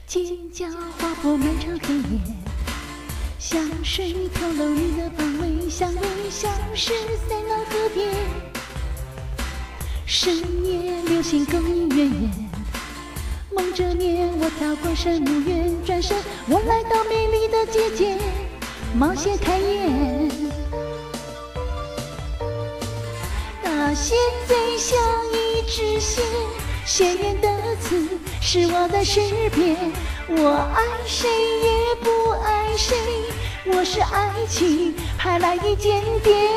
尖叫划破漫长黑夜，香水透露你的方位，香味消失在那河边。深夜流星勾引月圆，梦着年我跳过圣母院，转身我来到美丽的季节，冒险开演。大仙最像一支线，鲜艳的刺是我的诗篇。我爱谁也不爱谁，我是爱情派来的间谍。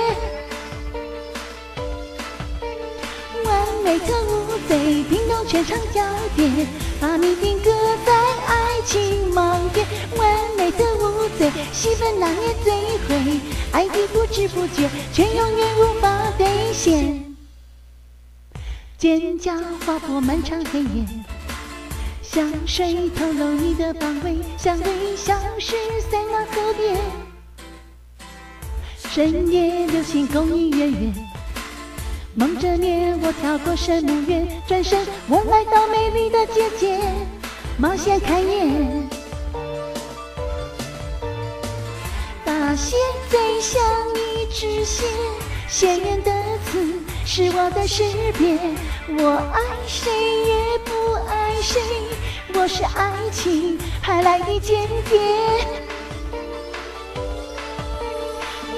完美的无罪，叮咚全场焦点，把你定格在爱情盲点。完美的无罪，戏份拿捏最会，爱的不知不觉，却永远无法兑现。尖叫划破漫长黑夜，香水透露你的方位，香味消失在那河边。深夜流星勾引月圆，梦着年我跳过圣母院，转身我来到美丽的季节，冒险开演。大仙最像一支线，鲜艳的刺是我的诗篇。我爱谁也不爱谁，我是爱情派来的间谍。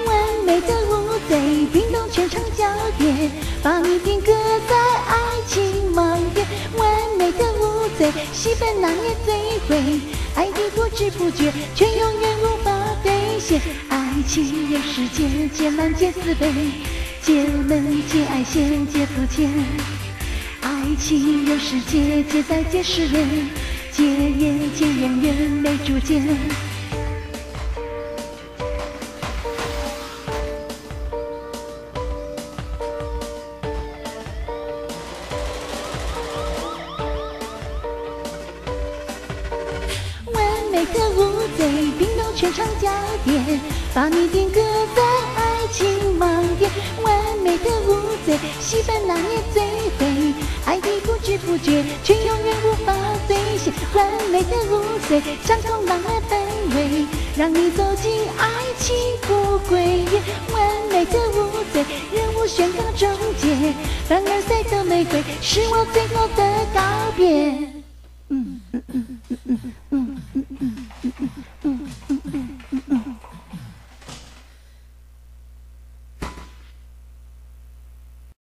完美的无罪，叮咚全场焦点，把你定格在爱情盲点。完美的无罪，戏份拿捏最会，爱的不知不觉，却永远无法兑现。爱情人世间，皆难皆慈悲，皆门皆爱现，皆肤浅。爱情人世间，皆在皆是人，皆言皆永远没主见。完美的无罪，叮咚全场焦点，把你定格在爱情盲点。完美的无罪，戏份拿捏最会，爱的不知不觉，却永远无法兑现。完美的无罪，掌控浪漫氛围，让你走进爱情不归夜。完美的无罪，任务宣告终结，凡尔赛的玫瑰是我最后